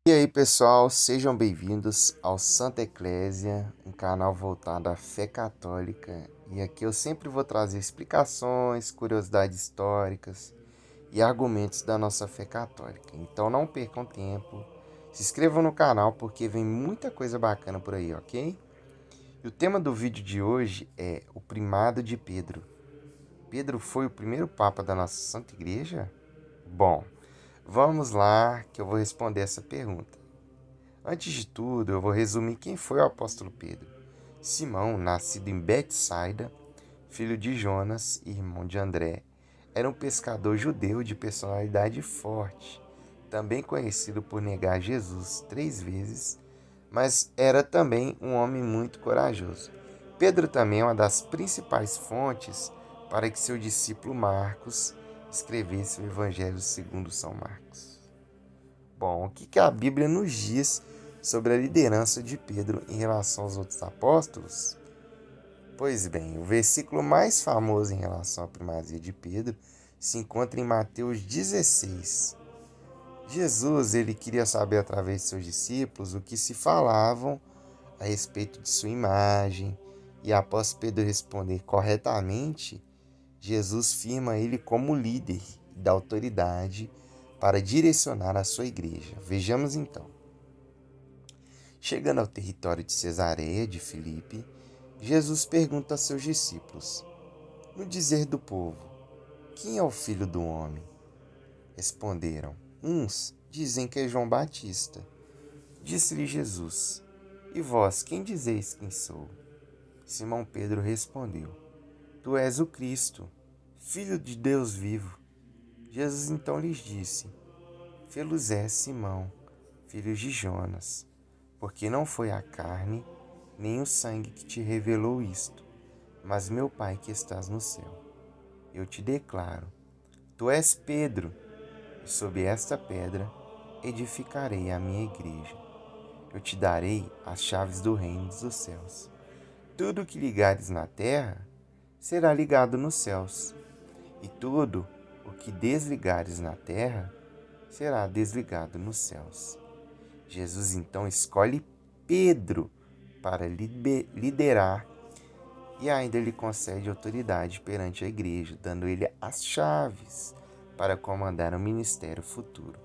E aí, pessoal, sejam bem-vindos ao Santa Eclésia, um canal voltado à fé católica. E aqui eu sempre vou trazer explicações, curiosidades históricas e argumentos da nossa fé católica. Então não percam tempo, se inscrevam no canal porque vem muita coisa bacana por aí, ok? E o tema do vídeo de hoje é o primado de Pedro. Pedro foi o primeiro papa da nossa Santa Igreja? Bom, vamos lá que eu vou responder essa pergunta. Antes de tudo, eu vou resumir quem foi o apóstolo Pedro. Simão, nascido em Betsaida, filho de Jonas e irmão de André, era um pescador judeu de personalidade forte, também conhecido por negar Jesus 3 vezes, mas era também um homem muito corajoso. Pedro também é uma das principais fontes para que seu discípulo Marcos escrevesse o Evangelho segundo São Marcos. Bom, o que a Bíblia nos diz sobre a liderança de Pedro em relação aos outros apóstolos? Pois bem, o versículo mais famoso em relação à primazia de Pedro se encontra em Mateus 16. Jesus, ele queria saber através de seus discípulos o que se falavam a respeito de sua imagem, e após Pedro responder corretamente, Jesus firma ele como líder da autoridade para direcionar a sua igreja. Vejamos então. Chegando ao território de Cesareia de Filipe, Jesus pergunta a seus discípulos: no dizer do povo, quem é o filho do homem? Responderam: uns dizem que é João Batista. Disse-lhe Jesus: e vós, quem dizeis quem sou? Simão Pedro respondeu: tu és o Cristo, filho de Deus vivo. Jesus então lhes disse: feliz és, Simão, filho de Jonas, porque não foi a carne nem o sangue que te revelou isto, mas meu Pai que estás no céu. Eu te declaro, tu és Pedro, e sob esta pedra edificarei a minha igreja. Eu te darei as chaves do reino dos céus. Tudo o que ligares na terra será ligado nos céus, e tudo o que desligares na terra será desligado nos céus. Jesus então escolhe Pedro para liderar e ainda lhe concede autoridade perante a igreja, dando ele as chaves para comandar o ministério futuro.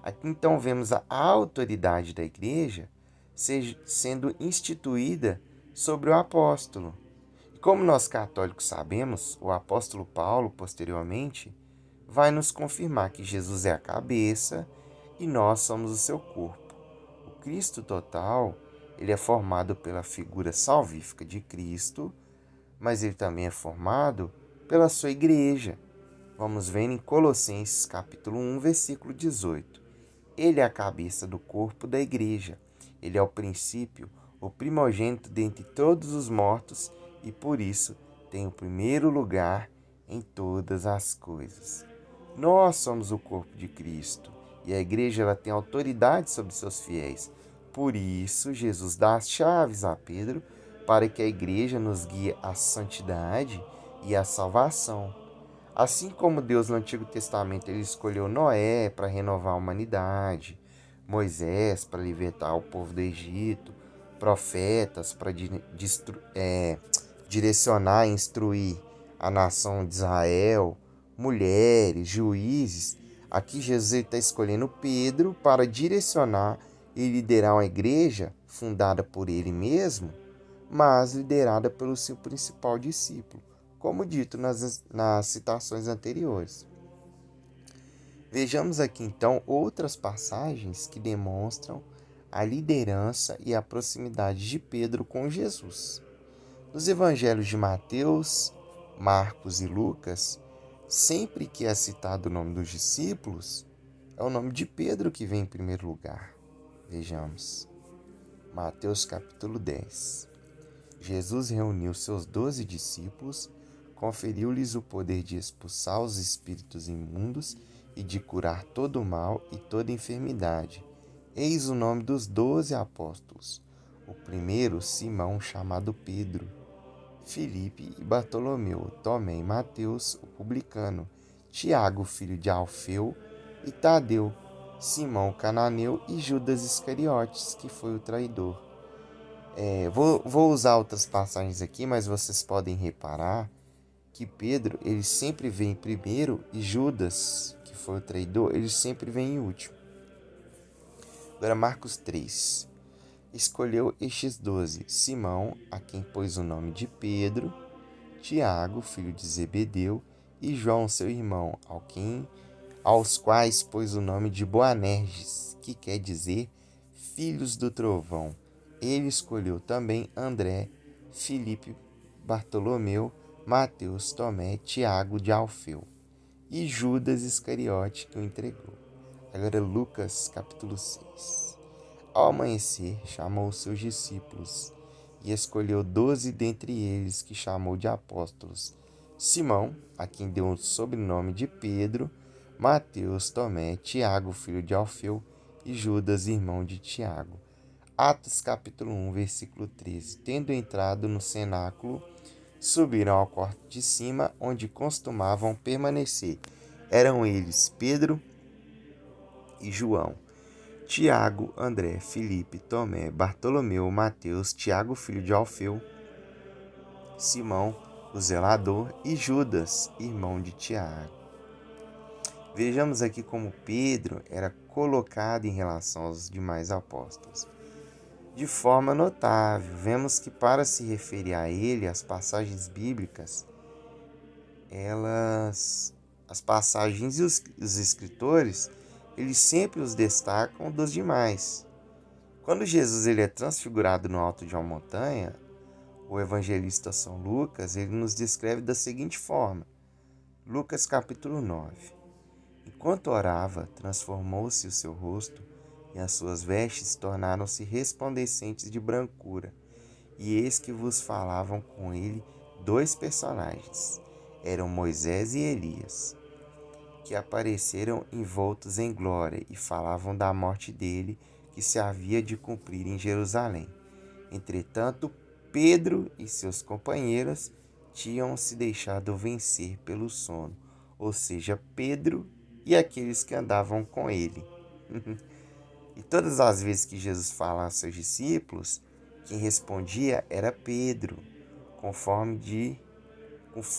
Aqui então vemos a autoridade da igreja sendo instituída sobre o apóstolo. E como nós católicos sabemos, o apóstolo Paulo, posteriormente, vai nos confirmar que Jesus é a cabeça e nós somos o seu corpo. O Cristo total, ele é formado pela figura salvífica de Cristo, mas ele também é formado pela sua igreja. Vamos ver em Colossenses capítulo 1, versículo 18. Ele é a cabeça do corpo da igreja. Ele é o princípio, o primogênito dentre todos os mortos e por isso tem o primeiro lugar em todas as coisas. Nós somos o corpo de Cristo e a igreja ela tem autoridade sobre seus fiéis. Por isso, Jesus dá as chaves a Pedro para que a igreja nos guie à santidade e à salvação. Assim como Deus no Antigo Testamento ele escolheu Noé para renovar a humanidade, Moisés para libertar o povo do Egito, profetas para direcionar e instruir a nação de Israel, mulheres, juízes. Aqui Jesus está escolhendo Pedro para direcionar e liderar uma igreja fundada por ele mesmo, mas liderada pelo seu principal discípulo, como dito nas citações anteriores. Vejamos aqui então outras passagens que demonstram a liderança e a proximidade de Pedro com Jesus. Nos evangelhos de Mateus, Marcos e Lucas, sempre que é citado o nome dos discípulos, é o nome de Pedro que vem em primeiro lugar. Vejamos. Mateus capítulo 10. Jesus reuniu seus 12 discípulos, conferiu-lhes o poder de expulsar os espíritos imundos e de curar todo o mal e toda enfermidade. Eis o nome dos 12 apóstolos. O primeiro, Simão, chamado Pedro, Filipe e Bartolomeu, Tomé e Mateus, o publicano, Tiago, filho de Alfeu, e Tadeu, Simão Cananeu e Judas Iscariotes, que foi o traidor. Vou usar outras passagens aqui, mas vocês podem reparar que Pedro, ele sempre vem primeiro e Judas, que foi o traidor, ele sempre vem em último. Agora Marcos 3. Escolheu estes 12: Simão, a quem pôs o nome de Pedro, Tiago, filho de Zebedeu, e João, seu irmão, aos quais pôs o nome de Boanerges, que quer dizer filhos do trovão. Ele escolheu também André, Filipe, Bartolomeu, Mateus, Tomé, Tiago de Alfeu e Judas Iscariote, que o entregou. Agora Lucas capítulo 6. Ao amanhecer, chamou os seus discípulos e escolheu 12 dentre eles, que chamou de apóstolos: Simão, a quem deu o sobrenome de Pedro, Mateus, Tomé, Tiago, filho de Alfeu, e Judas, irmão de Tiago. Atos capítulo 1, versículo 13. Tendo entrado no cenáculo, subiram ao quarto de cima, onde costumavam permanecer. Eram eles Pedro e João, Tiago, André, Filipe, Tomé, Bartolomeu, Mateus, Tiago, filho de Alfeu, Simão, o zelador, e Judas, irmão de Tiago. Vejamos aqui como Pedro era colocado em relação aos demais apóstolos. De forma notável, vemos que para se referir a ele, as passagens bíblicas, as passagens e os escritores, eles sempre os destacam dos demais. Quando Jesus ele é transfigurado no alto de uma montanha, o evangelista São Lucas, ele nos descreve da seguinte forma. Lucas capítulo 9. Enquanto orava, transformou-se o seu rosto e as suas vestes tornaram-se resplandecentes de brancura. E eis que vos falavam com ele 2 personagens. Eram Moisés e Elias, que apareceram envoltos em glória e falavam da morte dele, que se havia de cumprir em Jerusalém. Entretanto, Pedro e seus companheiros tinham se deixado vencer pelo sono, ou seja, Pedro e aqueles que andavam com ele. E todas as vezes que Jesus fala aos seus discípulos, quem respondia era Pedro,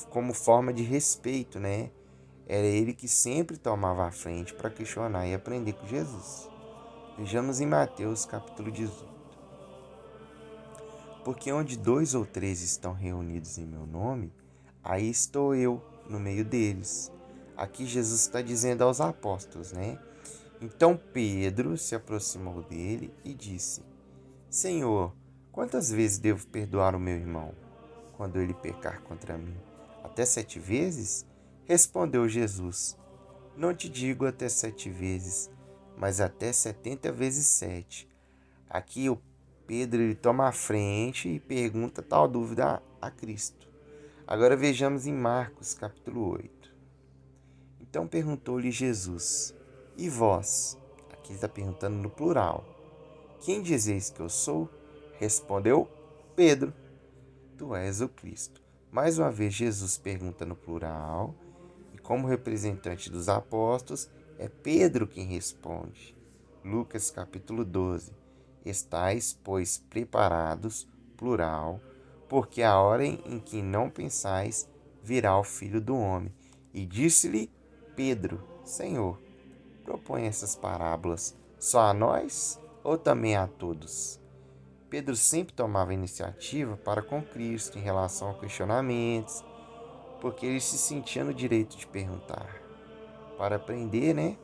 como forma de respeito, né? Era ele que sempre tomava a frente para questionar e aprender com Jesus. Vejamos em Mateus capítulo 18. Porque onde 2 ou 3 estão reunidos em meu nome, aí estou eu no meio deles. Aqui Jesus está dizendo aos apóstolos, né? Então Pedro se aproximou dele e disse: Senhor, quantas vezes devo perdoar o meu irmão quando ele pecar contra mim? Até 7 vezes? Respondeu Jesus: Não te digo até 7 vezes, mas até 70 vezes 7. Aqui o Pedro ele toma a frente e pergunta tal dúvida a Cristo. Agora vejamos em Marcos capítulo 8. Então perguntou-lhe Jesus: E vós? Aqui ele está perguntando no plural. Quem dizeis que eu sou? Respondeu Pedro: Tu és o Cristo. Mais uma vez Jesus pergunta no plural, e como representante dos apóstolos, é Pedro quem responde. Lucas capítulo 12. Estais, pois, preparados, plural, porque a hora em que não pensais, virá o Filho do Homem. E disse-lhe Pedro: Senhor, propõe essas parábolas só a nós ou também a todos? Pedro sempre tomava iniciativa para com Cristo em relação a questionamentos, porque ele se sentia no direito de perguntar, para aprender, né?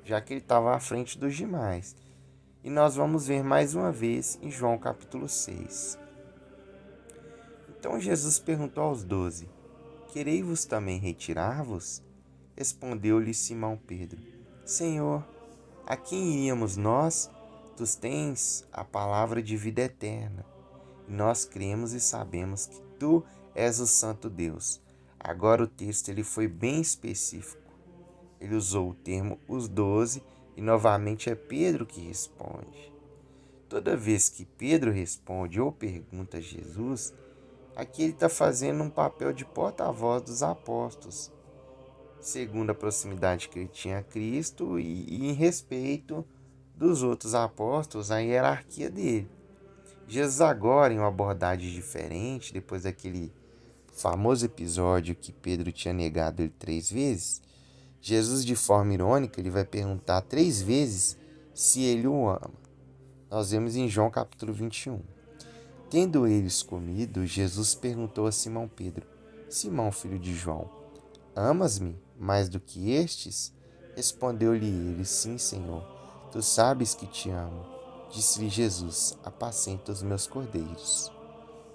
Já que ele estava à frente dos demais. E nós vamos ver mais uma vez em João capítulo 6. Então Jesus perguntou aos 12: Quereis-vos também retirar-vos? Respondeu-lhe Simão Pedro: Senhor, a quem iríamos nós? Tu tens a palavra de vida eterna. E nós cremos e sabemos que tu és o Santo Deus. Agora o texto ele foi bem específico. Ele usou o termo os 12 e novamente é Pedro que responde. Toda vez que Pedro responde ou pergunta a Jesus, aqui ele está fazendo um papel de porta-voz dos apóstolos. segundo a proximidade que ele tinha a Cristo e em respeito dos outros apóstolos, a hierarquia dele. Jesus agora, em uma abordagem diferente, depois daquele famoso episódio que Pedro tinha negado ele 3 vezes, Jesus, de forma irônica, ele vai perguntar 3 vezes se ele o ama. Nós vemos em João capítulo 21. Tendo eles comido, Jesus perguntou a Simão Pedro: Simão, filho de João, amas-me mais do que estes? Respondeu-lhe ele: Sim, Senhor, tu sabes que te amo. Disse-lhe Jesus: Apacenta os meus cordeiros.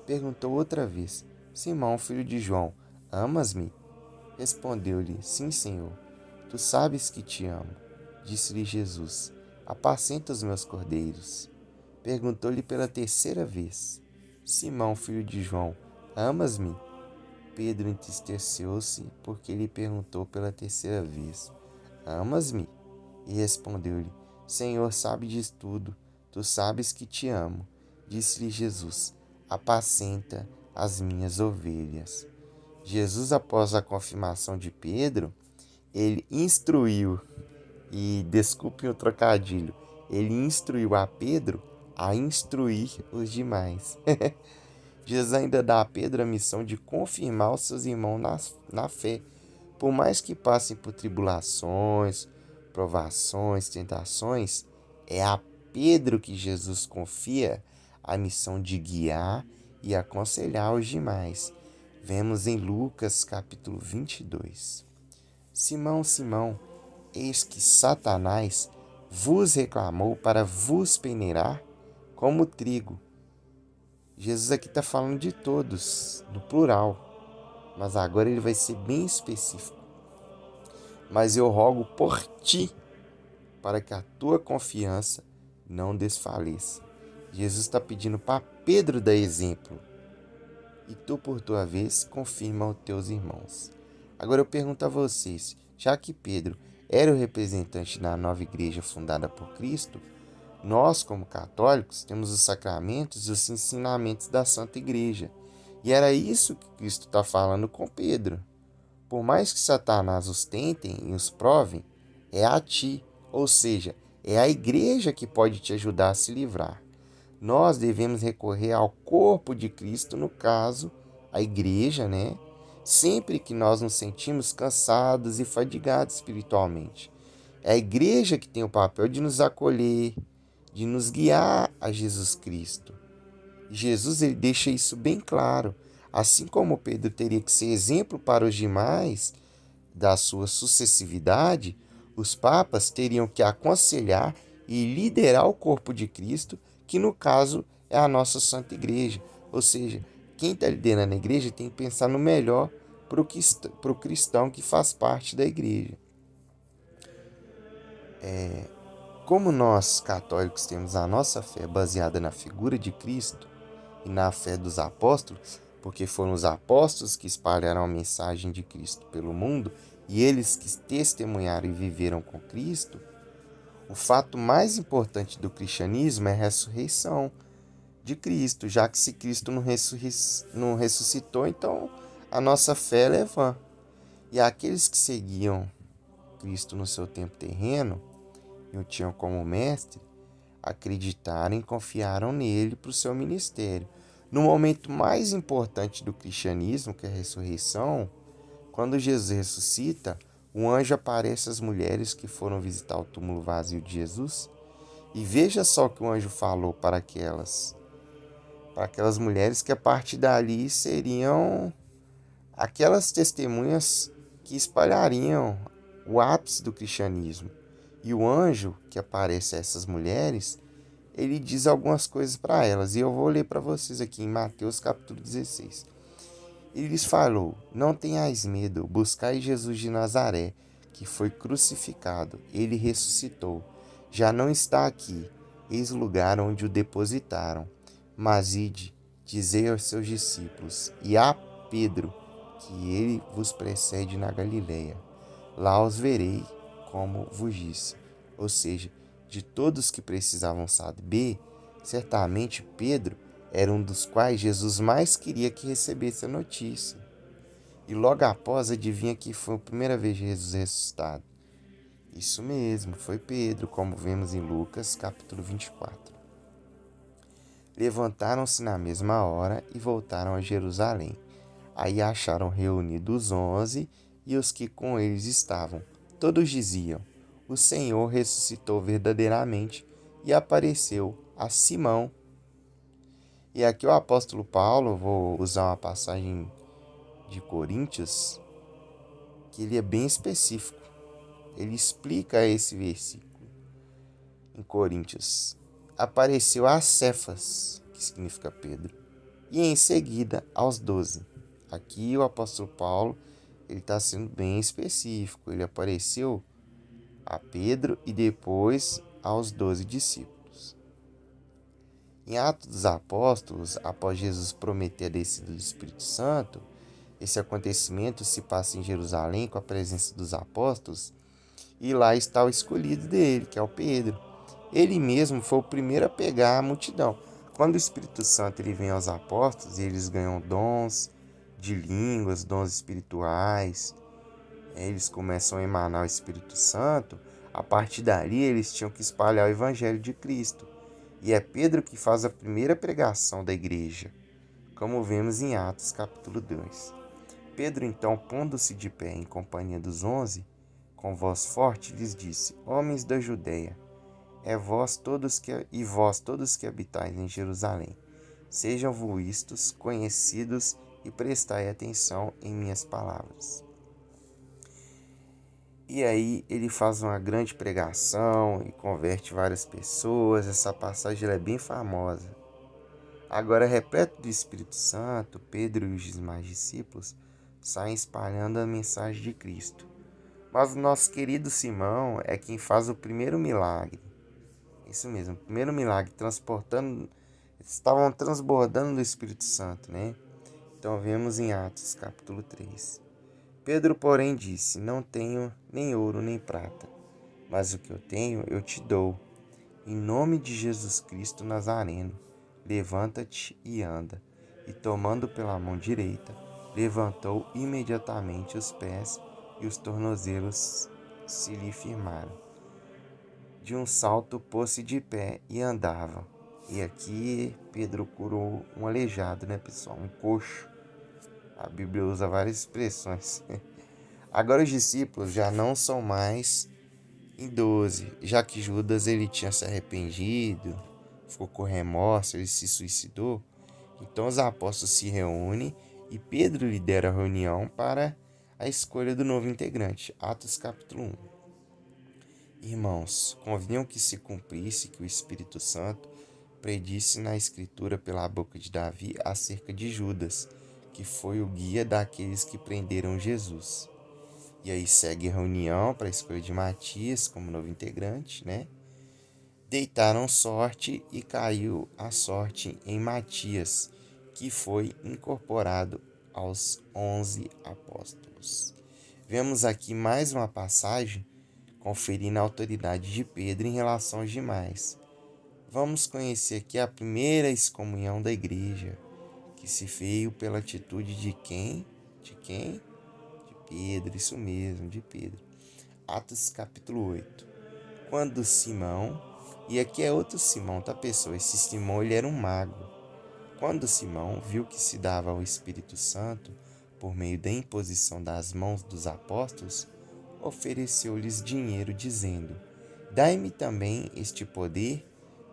Perguntou outra vez: Simão, filho de João, amas-me? Respondeu-lhe: Sim, Senhor, tu sabes que te amo. Disse-lhe Jesus: Apacenta os meus cordeiros. Perguntou-lhe pela terceira vez: Simão, filho de João, amas-me? Pedro entristeceu-se porque lhe perguntou pela terceira vez: Amas-me? E respondeu-lhe: Senhor, sabe disso tudo, tu sabes que te amo. Disse-lhe Jesus: Apacenta as minhas ovelhas. Jesus, após a confirmação de Pedro, ele instruiu, e desculpe o trocadilho, ele instruiu a Pedro a instruir os demais. Jesus ainda dá a Pedro a missão de confirmar os seus irmãos na fé, por mais que passem por tribulações, provações, tentações, é a Pedro que Jesus confia a missão de guiar e aconselhar os demais. Vemos em Lucas capítulo 22. Simão, Simão, eis que Satanás vos reclamou para vos peneirar como trigo. Jesus aqui está falando de todos, no plural, mas agora ele vai ser bem específico. Mas eu rogo por ti, para que a tua confiança não desfaleça. Jesus está pedindo para Pedro dar exemplo. E tu, por tua vez, confirma aos teus irmãos. Agora eu pergunto a vocês, já que Pedro era o representante da nova igreja fundada por Cristo, nós, como católicos, temos os sacramentos e os ensinamentos da Santa Igreja. E era isso que Cristo está falando com Pedro. Por mais que Satanás os tentem e os provem, é a ti, ou seja, é a igreja que pode te ajudar a se livrar. Nós devemos recorrer ao corpo de Cristo, no caso, a igreja, né? Sempre que nós nos sentimos cansados e fadigados espiritualmente. É a igreja que tem o papel de nos acolher, de nos guiar a Jesus Cristo. Jesus ele deixa isso bem claro. Assim como Pedro teria que ser exemplo para os demais da sua sucessividade, os papas teriam que aconselhar e liderar o corpo de Cristo, que no caso é a nossa Santa Igreja. Ou seja, quem está liderando a igreja tem que pensar no melhor para o cristão que faz parte da igreja. Como nós, católicos, temos a nossa fé baseada na figura de Cristo e na fé dos apóstolos, porque foram os apóstolos que espalharam a mensagem de Cristo pelo mundo e eles que testemunharam e viveram com Cristo, o fato mais importante do cristianismo é a ressurreição de Cristo, já que se Cristo não ressuscitou, então a nossa fé é vã. E aqueles que seguiam Cristo no seu tempo terreno e o tinham como mestre, acreditaram e confiaram nele para o seu ministério. No momento mais importante do cristianismo, que é a ressurreição, quando Jesus ressuscita, um anjo aparece às mulheres que foram visitar o túmulo vazio de Jesus, e veja só o que o anjo falou para aquelas mulheres, que a partir dali seriam aquelas testemunhas que espalhariam o ápice do cristianismo. E o anjo que aparece a essas mulheres, ele diz algumas coisas para elas. E eu vou ler para vocês aqui em Mateus capítulo 16. Ele lhes falou: Não tenhais medo, buscai Jesus de Nazaré, que foi crucificado. Ele ressuscitou. Já não está aqui. Eis o lugar onde o depositaram. Mas ide, dizei aos seus discípulos e a Pedro que ele vos precede na Galileia. Lá os verei, como vos disse. Ou seja, de todos que precisavam saber, certamente Pedro era um dos quais Jesus mais queria que recebesse a notícia. E logo após, adivinha que foi a primeira vez de Jesus ressuscitado? Isso mesmo, foi Pedro, como vemos em Lucas, capítulo 24. Levantaram-se na mesma hora e voltaram a Jerusalém. Aí acharam reunidos os 11 e os que com eles estavam. Todos diziam: o Senhor ressuscitou verdadeiramente e apareceu a Simão. E aqui o apóstolo Paulo, vou usar uma passagem de Coríntios, que ele é bem específico. Ele explica esse versículo em Coríntios. Apareceu a Cefas, que significa Pedro, e em seguida aos 12. Aqui o apóstolo Paulo ele está sendo bem específico. Ele apareceu a Pedro e depois aos 12 discípulos. Em Atos dos Apóstolos, após Jesus prometer a descida do Espírito Santo, esse acontecimento se passa em Jerusalém com a presença dos apóstolos e lá está o escolhido dele, que é o Pedro. Ele mesmo foi o primeiro a pegar a multidão. Quando o Espírito Santo ele vem aos apóstolos, eles ganham dons de línguas, dons espirituais. Eles começam a emanar o Espírito Santo. A partir dali, eles tinham que espalhar o Evangelho de Cristo. E é Pedro que faz a primeira pregação da igreja, como vemos em Atos capítulo 2. Pedro, então, pondo-se de pé em companhia dos 11, com voz forte lhes disse: homens da Judéia, vós todos que habitais em Jerusalém, sejam-vos vistos, conhecidos e prestai atenção em minhas palavras. E aí ele faz uma grande pregação e converte várias pessoas. Essa passagem é bem famosa. Agora, repleto do Espírito Santo, Pedro e os demais discípulos saem espalhando a mensagem de Cristo. Mas o nosso querido Simão é quem faz o primeiro milagre. Isso mesmo, o primeiro milagre, estavam transbordando do Espírito Santo, né? Então vemos em Atos capítulo 3. Pedro, porém, disse: não tenho nem ouro nem prata, mas o que eu tenho eu te dou. Em nome de Jesus Cristo Nazareno, levanta-te e anda. E tomando pela mão direita, levantou imediatamente os pés e os tornozelos se lhe firmaram. De um salto pôs-se de pé e andava. E aqui Pedro curou um aleijado, né, pessoal? Um coxo. A Bíblia usa várias expressões. Agora os discípulos já não são mais em 12, já que Judas ele tinha se arrependido, ficou com remorso, ele se suicidou. Então os apóstolos se reúnem e Pedro lidera a reunião para a escolha do novo integrante. Atos capítulo 1. Irmãos, convinham que se cumprisse que o Espírito Santo predisse na Escritura pela boca de Davi acerca de Judas, que foi o guia daqueles que prenderam Jesus. E aí segue a reunião para a escolha de Matias como novo integrante, né? Deitaram sorte e caiu a sorte em Matias, que foi incorporado aos 11 apóstolos. Vemos aqui mais uma passagem conferindo a autoridade de Pedro em relação aos demais. Vamos conhecer aqui a primeira excomunhão da igreja, que se veio pela atitude de quem? De quem? De Pedro, isso mesmo, de Pedro. Atos capítulo 8. Quando Simão, e aqui é outro Simão, tá pessoal? Esse Simão ele era um mago. Quando Simão viu que se dava ao Espírito Santo por meio da imposição das mãos dos apóstolos, ofereceu-lhes dinheiro, dizendo: dai-me também este poder,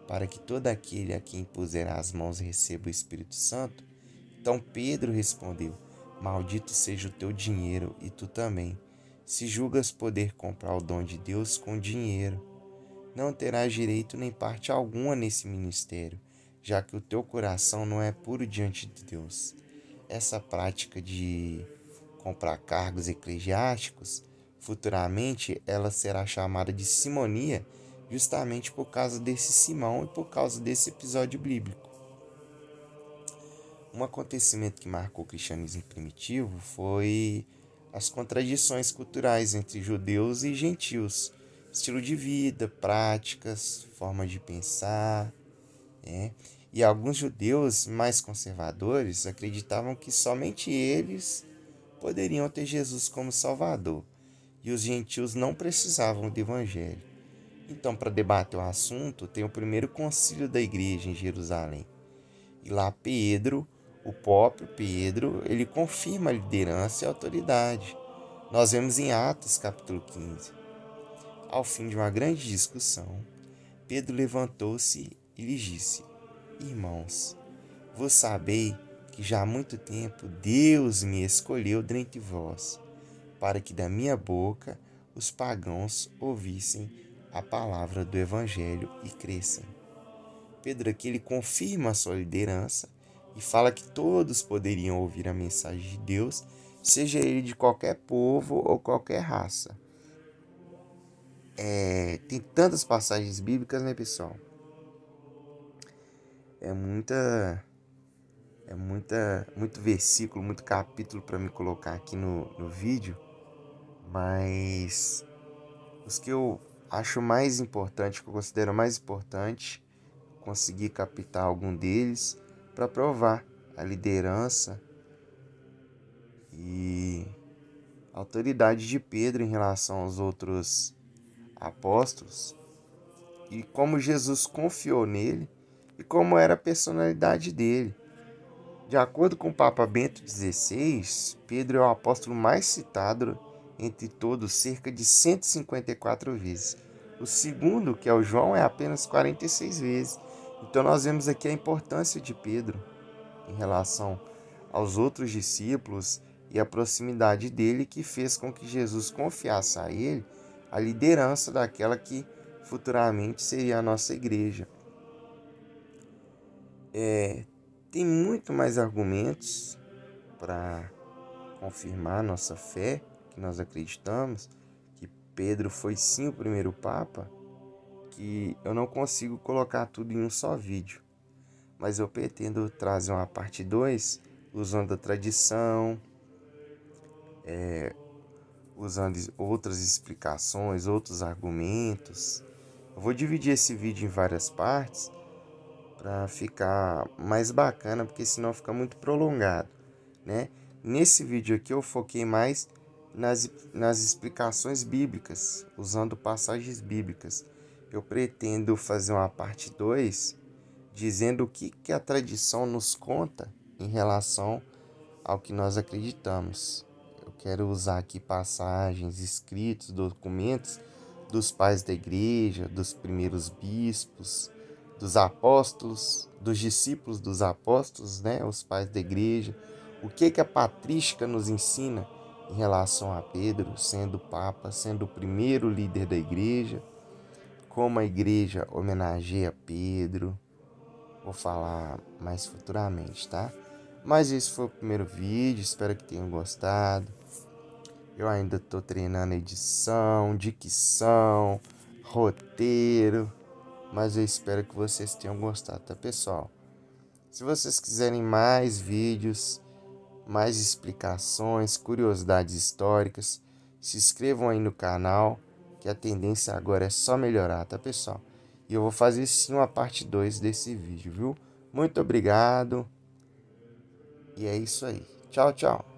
para que todo aquele a quem puser as mãos receba o Espírito Santo. Então Pedro respondeu: maldito seja o teu dinheiro e tu também, se julgas poder comprar o dom de Deus com dinheiro. Não terás direito nem parte alguma nesse ministério, já que o teu coração não é puro diante de Deus. Essa prática de comprar cargos eclesiásticos, futuramente ela será chamada de simonia, justamente por causa desse Simão e por causa desse episódio bíblico. Um acontecimento que marcou o cristianismo primitivo foi as contradições culturais entre judeus e gentios, estilo de vida, práticas, forma de pensar, né? E alguns judeus mais conservadores acreditavam que somente eles poderiam ter Jesus como Salvador, e os gentios não precisavam do Evangelho. Então, para debater o assunto, tem o primeiro concílio da igreja em Jerusalém. E lá Pedro, o próprio Pedro, ele confirma a liderança e a autoridade. Nós vemos em Atos capítulo 15. Ao fim de uma grande discussão, Pedro levantou-se e lhes disse: Irmãos, vos sabei que já há muito tempo Deus me escolheu dentre vós, para que da minha boca os pagãos ouvissem a palavra do Evangelho e crescem. Pedro aqui ele confirma a sua liderança e fala que todos poderiam ouvir a mensagem de Deus, seja ele de qualquer povo ou qualquer raça. Tem tantas passagens bíblicas, né, pessoal? Muito versículo, muito capítulo para me colocar aqui no vídeo, mas os que eu acho mais importante, que eu considero mais importante, consegui captar algum deles para provar a liderança e a autoridade de Pedro em relação aos outros apóstolos e como Jesus confiou nele e como era a personalidade dele. De acordo com o Papa Bento XVI, Pedro é o apóstolo mais citado entre todos, cerca de 154 vezes. O segundo, que é o João, é apenas 46 vezes. Então nós vemos aqui a importância de Pedro em relação aos outros discípulos e a proximidade dele que fez com que Jesus confiasse a ele a liderança daquela que futuramente seria a nossa igreja. Tem muito mais argumentos para confirmar nossa fé, que nós acreditamos que Pedro foi sim o primeiro Papa, que eu não consigo colocar tudo em um só vídeo. Mas eu pretendo trazer uma parte 2, usando a tradição, usando outras explicações, outros argumentos. Eu vou dividir esse vídeo em várias partes para ficar mais bacana, porque senão fica muito prolongado, né? Nesse vídeo aqui eu foquei mais nas explicações bíblicas, usando passagens bíblicas. Eu pretendo fazer uma parte 2 dizendo o que a tradição nos conta em relação ao que nós acreditamos. Eu quero usar aqui passagens, escritos, documentos dos pais da igreja, dos primeiros bispos, dos apóstolos, dos discípulos dos apóstolos, né, os pais da igreja. O que a patrística nos ensina em relação a Pedro, sendo Papa, sendo o primeiro líder da igreja, como a igreja homenageia Pedro. Vou falar mais futuramente, tá? Mas esse foi o primeiro vídeo, espero que tenham gostado. Eu ainda estou treinando edição, dicção, roteiro, mas eu espero que vocês tenham gostado, tá, pessoal? Se vocês quiserem mais vídeos, mais explicações, curiosidades históricas, se inscrevam aí no canal, que a tendência agora é só melhorar, tá, pessoal? E eu vou fazer sim uma parte 2 desse vídeo, viu? Muito obrigado. E é isso aí. Tchau, tchau.